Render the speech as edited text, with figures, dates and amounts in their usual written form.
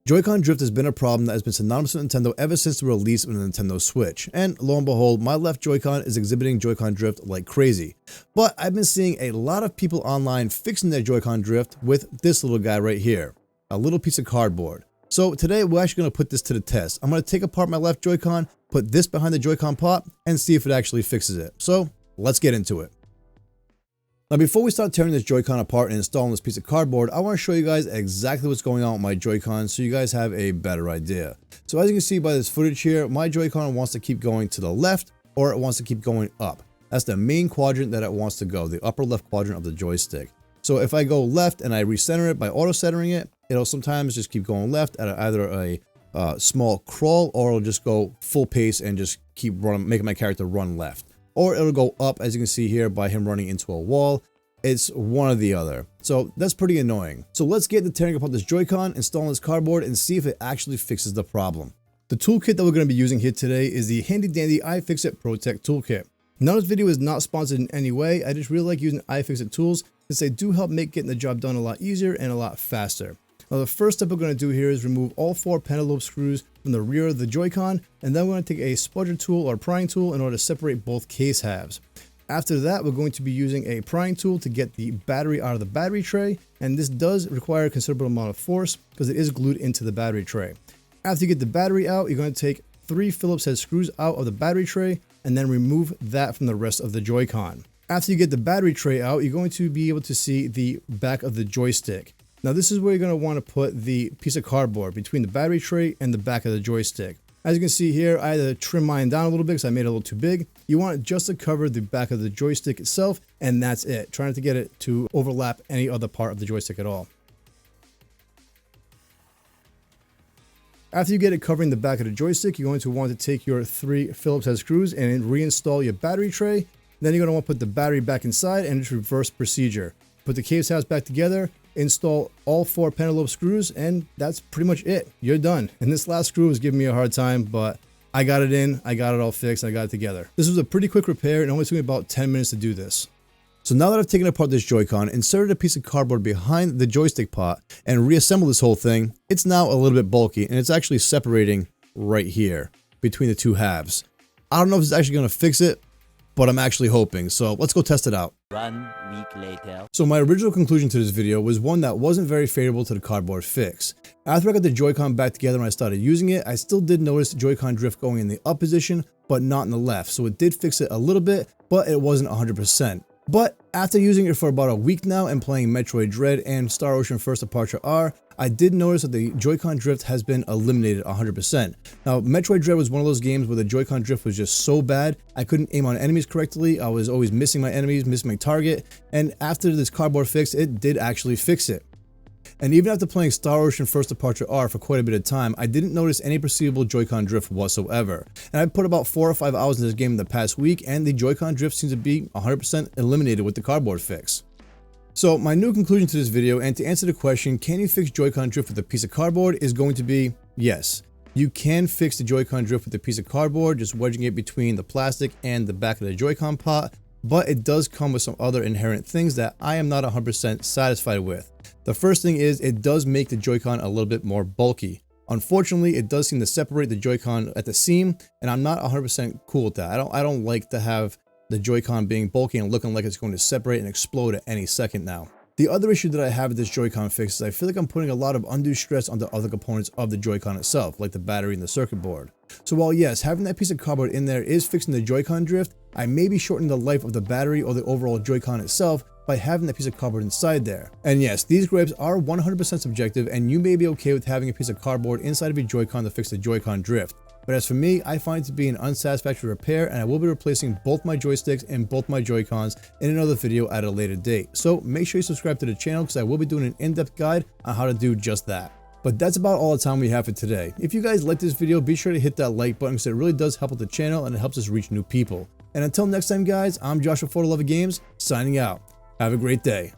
Joy-Con drift has been a problem that has been synonymous with Nintendo ever since the release of the Nintendo Switch, and lo and behold, my left Joy-Con is exhibiting Joy-Con drift like crazy. But I've been seeing a lot of people online fixing their Joy-Con drift with this little guy right here, a little piece of cardboard. So today we're actually going to put this to the test. I'm going to take apart my left Joy-Con, put this behind the Joy-Con pot, and see if it actually fixes it. So let's get into it. Now before we start tearing this Joy-Con apart and installing this piece of cardboard, I want to show you guys exactly what's going on with my Joy-Con so you guys have a better idea. So as you can see by this footage here, my Joy-Con wants to keep going to the left or it wants to keep going up. That's the main quadrant that it wants to go, the upper left quadrant of the joystick. So if I go left and I recenter it by auto-centering it, it'll sometimes just keep going left at either a small crawl, or it'll just go full pace and just keep running, making my character run left. Or it'll go up, as you can see here, by him running into a wall. It's one or the other. So that's pretty annoying. So let's get to tearing apart this Joy-Con, installing this cardboard, and see if it actually fixes the problem. The toolkit that we're going to be using here today is the handy dandy iFixit ProTech toolkit. Now this video is not sponsored in any way. I just really like using iFixit tools since they do help make getting the job done a lot easier and a lot faster. Now the first step we're going to do here is remove all 4 pentalobe screws from the rear of the Joy-Con, and then we're going to take a spudger tool or prying tool in order to separate both case halves. After that, we're going to be using a prying tool to get the battery out of the battery tray, and this does require a considerable amount of force because it is glued into the battery tray. After you get the battery out, you're going to take 3 Phillips head screws out of the battery tray and then remove that from the rest of the Joy-Con. After you get the battery tray out, you're going to be able to see the back of the joystick. Now this is where you're going to want to put the piece of cardboard between the battery tray and the back of the joystick. As you can see here, I had to trim mine down a little bit because I made it a little too big. You want it just to cover the back of the joystick itself, and that's it. Try not to get it to overlap any other part of the joystick at all. After you get it covering the back of the joystick, you're going to want to take your 3 Phillips head screws and reinstall your battery tray. Then you're going to want to put the battery back inside and just reverse procedure. Put the case halves back together, install all 4 pentalobe screws, and that's pretty much it. You're done. And this last screw was giving me a hard time, but I got it in, I got it all fixed, I got it together. This was a pretty quick repair and only took me about 10 minutes to do this. So now that I've taken apart this Joy-Con, inserted a piece of cardboard behind the joystick pot, and reassembled this whole thing, it's now a little bit bulky, and it's actually separating right here between the 2 halves. I don't know if it's actually going to fix it, but I'm actually hoping, so let's go test it out. 1 week later. So my original conclusion to this video was one that wasn't very favorable to the cardboard fix. After I got the Joy-Con back together and I started using it, I still did notice Joy-Con drift going in the up position, but not in the left. So it did fix it a little bit, but it wasn't 100%. But after using it for about a week now and playing Metroid Dread and Star Ocean First Departure R, I did notice that the Joy-Con drift has been eliminated 100%. Now, Metroid Dread was one of those games where the Joy-Con drift was just so bad, I couldn't aim on enemies correctly, I was always missing my enemies, missing my target, and after this cardboard fix, it did actually fix it. And even after playing Star Ocean First Departure R for quite a bit of time, I didn't notice any perceivable Joy-Con drift whatsoever. And I put about 4 or 5 hours in this game in the past week, and the Joy-Con drift seems to be 100% eliminated with the cardboard fix. So my new conclusion to this video, and to answer the question, can you fix Joy-Con drift with a piece of cardboard, is going to be yes. You can fix the Joy-Con drift with a piece of cardboard, just wedging it between the plastic and the back of the Joy-Con pot, but it does come with some other inherent things that I am not 100% satisfied with. The first thing is it does make the Joy-Con a little bit more bulky. Unfortunately, it does seem to separate the Joy-Con at the seam, and I'm not 100% cool with that. I don't like to have the Joy-Con being bulky and looking like it's going to separate and explode at any second now. The other issue that I have with this Joy-Con fix is I feel like I'm putting a lot of undue stress onto other components of the Joy-Con itself, like the battery and the circuit board. So while yes, having that piece of cardboard in there is fixing the Joy-Con drift, I may be shortening the life of the battery or the overall Joy-Con itself by having that piece of cardboard inside there. And yes, these gripes are 100% subjective, and you may be okay with having a piece of cardboard inside of your Joy-Con to fix the Joy-Con drift. But as for me, I find it to be an unsatisfactory repair, and I will be replacing both my joysticks and both my Joy-Cons in another video at a later date. So make sure you subscribe to the channel because I will be doing an in-depth guide on how to do just that. But that's about all the time we have for today. If you guys like this video, be sure to hit that like button because it really does help with the channel and it helps us reach new people. And until next time guys, I'm Joshua Photo Lover Games, signing out. Have a great day.